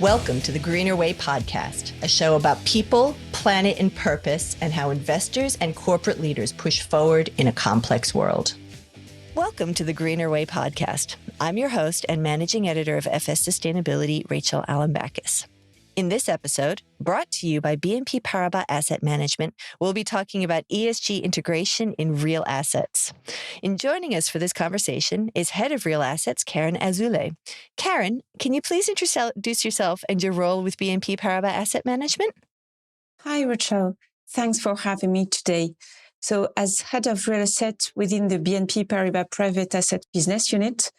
Welcome to the Greener Way podcast, a show about people, planet, and purpose, and how investors and corporate leaders push forward in a complex world. Welcome to the Greener Way podcast. I'm your host and managing editor of FS Sustainability, Rachel Alambakis. In this episode, brought to you by BNP Paribas Asset Management, we'll be talking about ESG integration in real assets. In joining us for this conversation is Head of Real Assets, Karen Azoulay. Karen, can you please introduce yourself and your role with BNP Paribas Asset Management? Hi, Rachel. Thanks for having me today. So as Head of Real Assets within the BNP Paribas Private Asset Business Unit,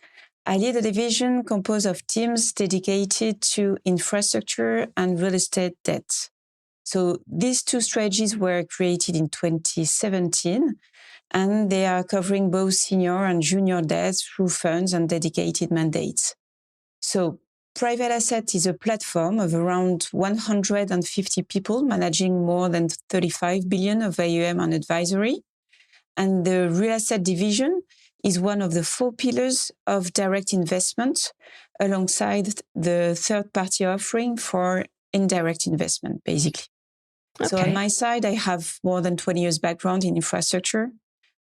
I lead a division composed of teams dedicated to infrastructure and real estate debt. So these two strategies were created in 2017, and they are covering both senior and junior debt through funds and dedicated mandates. So Private Asset is a platform of around 150 people managing more than 35 billion of AUM and advisory. And the Real Asset division is one of the four pillars of direct investment alongside the third-party offering for indirect investment, basically. Okay. So on my side, I have more than 20 years background in infrastructure,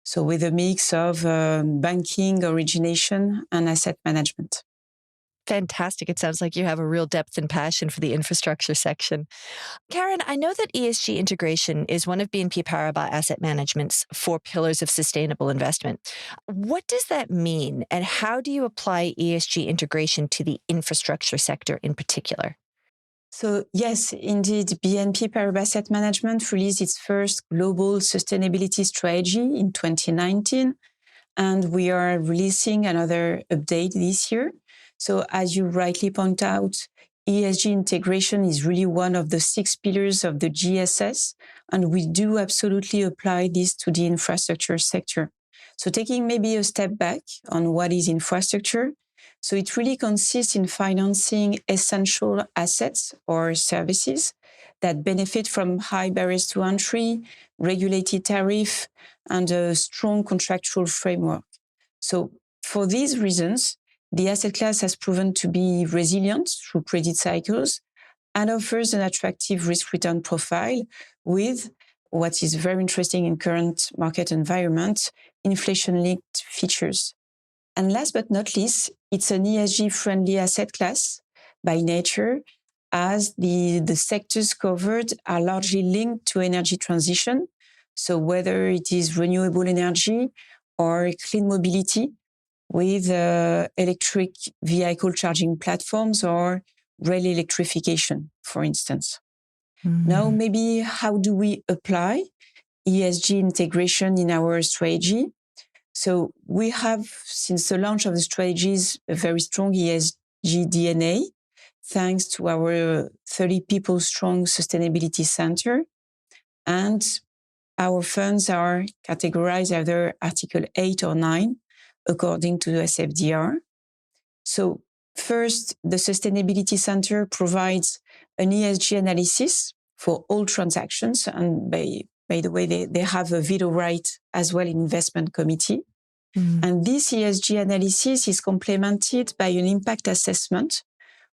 so with a mix of banking, origination, and asset management. Fantastic. It sounds like you have a real depth and passion for the infrastructure section. Karen, I know that ESG integration is one of BNP Paribas Asset Management's four pillars of sustainable investment. What does that mean, and how do you apply ESG integration to the infrastructure sector in particular? So yes, indeed, BNP Paribas Asset Management released its first global sustainability strategy in 2019, and we are releasing another update this year. So as you rightly point out, ESG integration is really one of the six pillars of the GSS, and we do absolutely apply this to the infrastructure sector. So taking maybe a step back on what is infrastructure, so it really consists in financing essential assets or services that benefit from high barriers to entry, regulated tariff, and a strong contractual framework. So for these reasons, the asset class has proven to be resilient through credit cycles and offers an attractive risk-return profile with what is very interesting in current market environment, inflation-linked features. And last but not least, it's an ESG-friendly asset class by nature, as the sectors covered are largely linked to energy transition. So whether it is renewable energy or clean mobility, with electric vehicle charging platforms or rail electrification, for instance. Now, maybe how do we apply ESG integration in our strategy? So we have, since the launch of the strategies, a very strong ESG DNA, thanks to our 30 people strong sustainability center. And our funds are categorized either Article 8 or 9, according to the SFDR. So first, the Sustainability Center provides an ESG analysis for all transactions. And by the way, they have a veto right as well in investment committee. And this ESG analysis is complemented by an impact assessment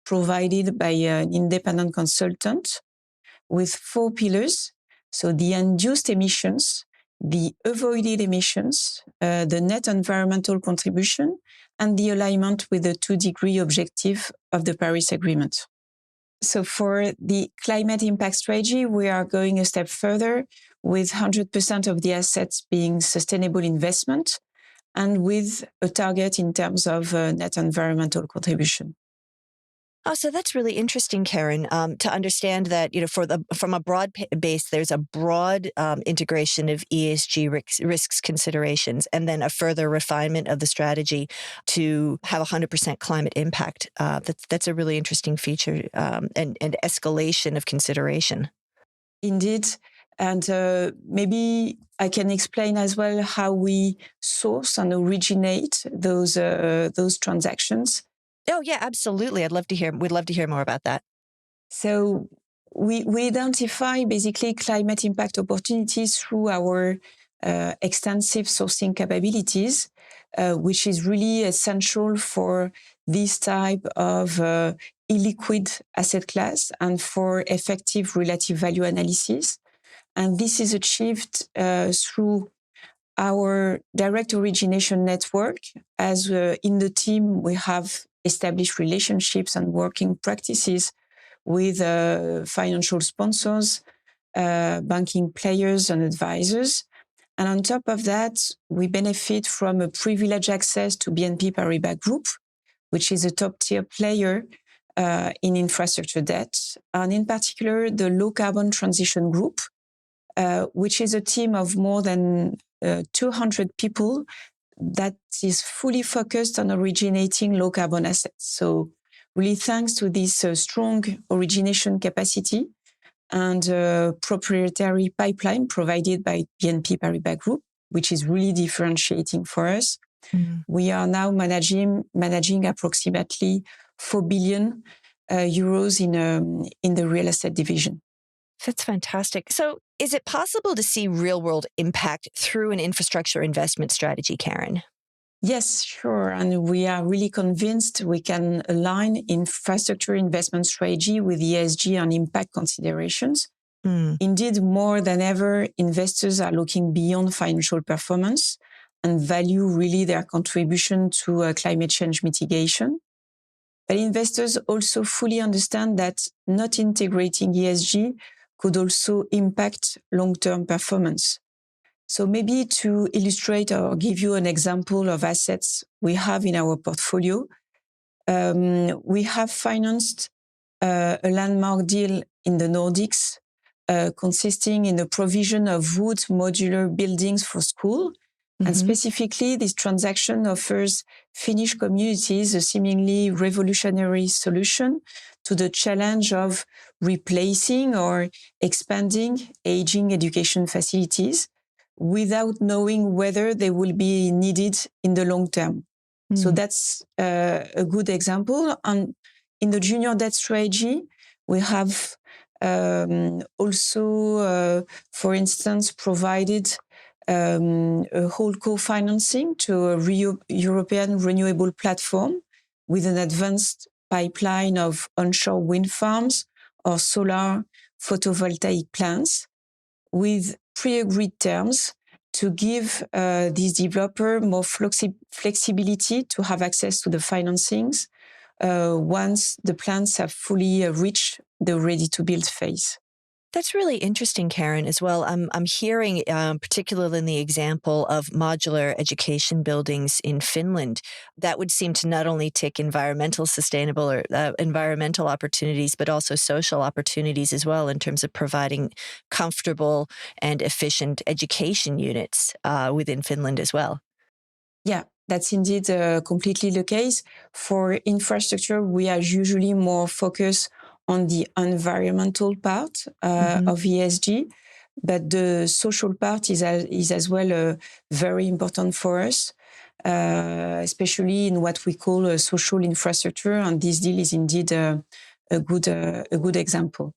provided by an independent consultant with four pillars. So the induced emissions, the avoided emissions, the net environmental contribution, and the alignment with the 2-degree objective of the Paris Agreement. So for the climate impact strategy, we are going a step further with 100% of the assets being sustainable investment and with a target in terms of net environmental contribution. Oh, so that's really interesting, Karen, to understand that, from a broad base, there's a broad integration of ESG risks considerations, and then a further refinement of the strategy to have 100% climate impact. That's a really interesting feature and escalation of consideration. Indeed. And maybe I can explain as well how we source and originate those transactions. Oh, yeah, absolutely. We'd love to hear more about that. So we identify basically climate impact opportunities through our extensive sourcing capabilities, which is really essential for this type of illiquid asset class and for effective relative value analysis. And this is achieved through our direct origination network. As in the team, we have established relationships and working practices with financial sponsors, banking players and advisors. And on top of that, we benefit from a privileged access to BNP Paribas Group, which is a top-tier player in infrastructure debt, and in particular, the Low Carbon Transition Group, which is a team of more than 200 people that is fully focused on originating low-carbon assets. So really thanks to this strong origination capacity and proprietary pipeline provided by BNP Paribas Group, which is really differentiating for us. We are now managing approximately 4 billion euros in the real estate division. That's fantastic. So is it possible to see real-world impact through an infrastructure investment strategy, Karen? Yes, sure. And we are really convinced we can align infrastructure investment strategy with ESG and impact considerations. Indeed, more than ever, investors are looking beyond financial performance and value really their contribution to climate change mitigation. But investors also fully understand that not integrating ESG could also impact long-term performance. So maybe to illustrate or give you an example of assets we have in our portfolio, we have financed a landmark deal in the Nordics, consisting in the provision of wood modular buildings for school. And specifically, this transaction offers Finnish communities a seemingly revolutionary solution to the challenge of replacing or expanding aging education facilities without knowing whether they will be needed in the long term. So that's a good example. And in the junior debt strategy, we have also, for instance, provided a holdco financing to a European renewable platform with an advanced pipeline of onshore wind farms or solar photovoltaic plants with pre-agreed terms to give this developer more flexibility to have access to the financings once the plants have fully reached the ready-to-build phase. That's really interesting, Karen, as well. I'm hearing, particularly in the example of modular education buildings in Finland, that would seem to not only tick environmental sustainable or environmental opportunities, but also social opportunities as well in terms of providing comfortable and efficient education units within Finland as well. Yeah, that's indeed completely the case. For infrastructure, we are usually more focused on the environmental part of ESG, but the social part is as well very important for us, especially in what we call social infrastructure. And this deal is indeed a good example.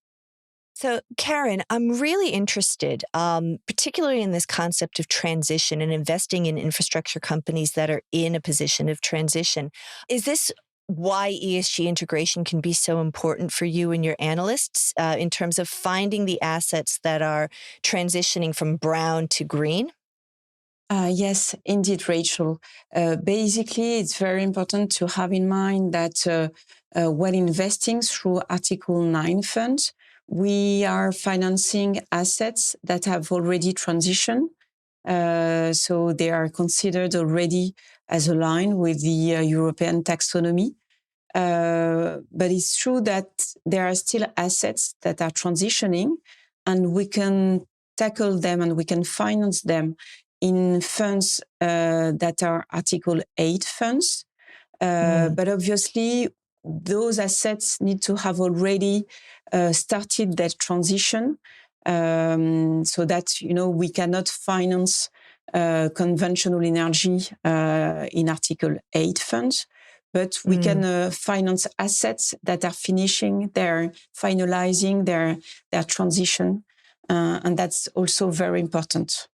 So, Karen, I'm really interested, particularly in this concept of transition and investing in infrastructure companies that are in a position of transition. Is this why ESG integration can be so important for you and your analysts in terms of finding the assets that are transitioning from brown to green? Yes, indeed, Rachel. Basically, it's very important to have in mind that when investing through Article 9 funds, we are financing assets that have already transitioned. So they are considered already as aligned with the European taxonomy. But it's true that there are still assets that are transitioning, and we can tackle them and we can finance them in funds that are Article 8 funds. But obviously, those assets need to have already started that transition, so that we cannot finance conventional energy in Article 8 funds. But we can finance assets that are finalizing their transition. And that's also very important.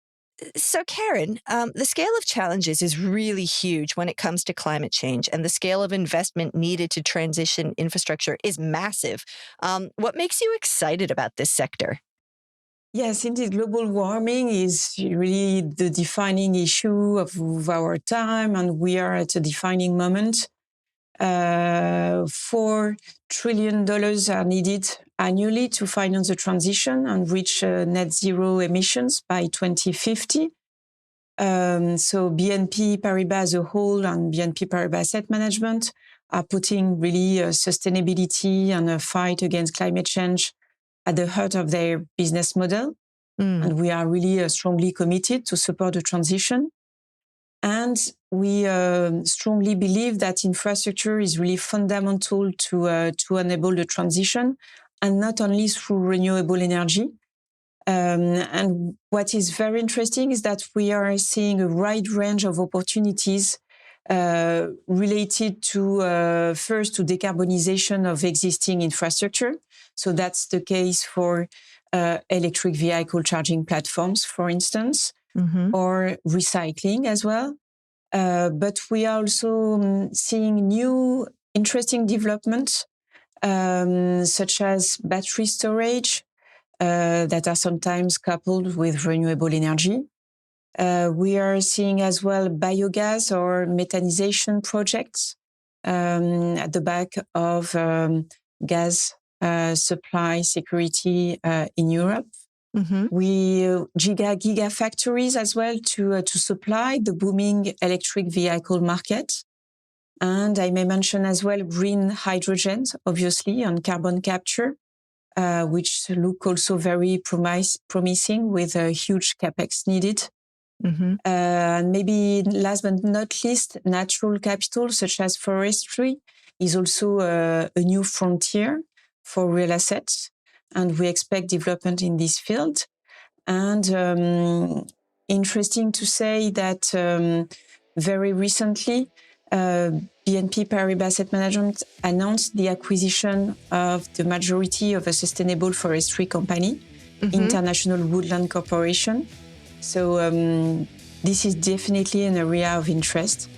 So, Karen, the scale of challenges is really huge when it comes to climate change, and the scale of investment needed to transition infrastructure is massive. What makes you excited about this sector? Yes, indeed, global warming is really the defining issue of our time, and we are at a defining moment. $4 trillion are needed annually to finance the transition and reach net zero emissions by 2050. So BNP Paribas as a whole and BNP Paribas Asset Management are putting really sustainability and a fight against climate change at the heart of their business model. And we are really strongly committed to support the transition. And we strongly believe that infrastructure is really fundamental to enable the transition, and not only through renewable energy. And what is very interesting is that we are seeing a wide range of opportunities related to first to decarbonisation of existing infrastructure. So that's the case for electric vehicle charging platforms, for instance, or recycling as well. But we are also seeing new interesting developments, such as battery storage, that are sometimes coupled with renewable energy. We are seeing as well biogas or methanization projects at the back of gas supply security in Europe. We gigafactories as well to supply the booming electric vehicle market. And I may mention as well green hydrogen, obviously, and carbon capture, which look also very promising with a huge capex needed. And maybe last but not least, natural capital such as forestry is also a new frontier for real assets. And we expect development in this field. And interesting to say that very recently, BNP Paribas Asset Management announced the acquisition of the majority of a sustainable forestry company, International Woodland Corporation. So this is definitely an area of interest.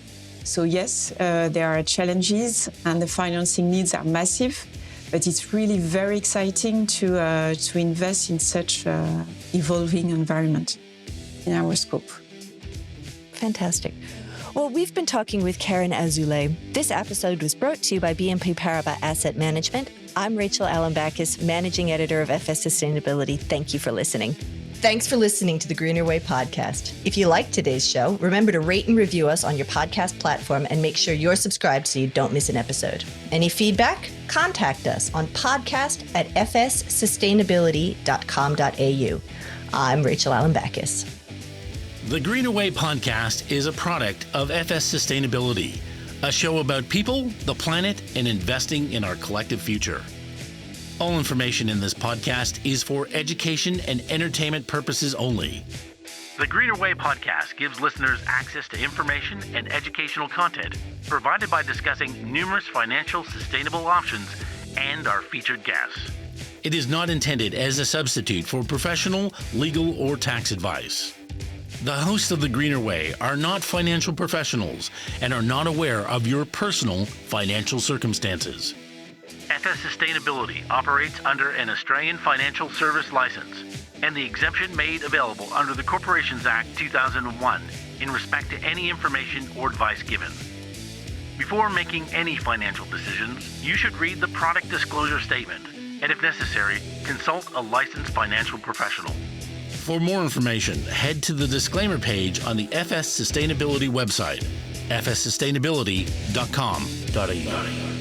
So yes, there are challenges and the financing needs are massive, but it's really very exciting to invest in such evolving environment in our scope. Fantastic. Well, we've been talking with Karen Azoulay. This episode was brought to you by BNP Paribas Asset Management. I'm Rachel Allenbachis, Managing Editor of FS Sustainability. Thank you for listening. Thanks for listening to the Greener Way podcast. If you liked today's show, remember to rate and review us on your podcast platform and make sure you're subscribed so you don't miss an episode. Any feedback? Contact us on podcast@fssustainability.com.au. I'm Rachel Allenbachis. The Greener Way podcast is a product of FS Sustainability, a show about people, the planet, and investing in our collective future. All information in this podcast is for education and entertainment purposes only. The Greener Way podcast gives listeners access to information and educational content provided by discussing numerous financial sustainable options and our featured guests. It is not intended as a substitute for professional, legal, or tax advice. The hosts of The Greener Way are not financial professionals and are not aware of your personal financial circumstances. FS Sustainability operates under an Australian Financial Service License and the exemption made available under the Corporations Act 2001 in respect to any information or advice given. Before making any financial decisions, you should read the product disclosure statement and, if necessary, consult a licensed financial professional. For more information, head to the disclaimer page on the FS Sustainability website, fssustainability.com.au.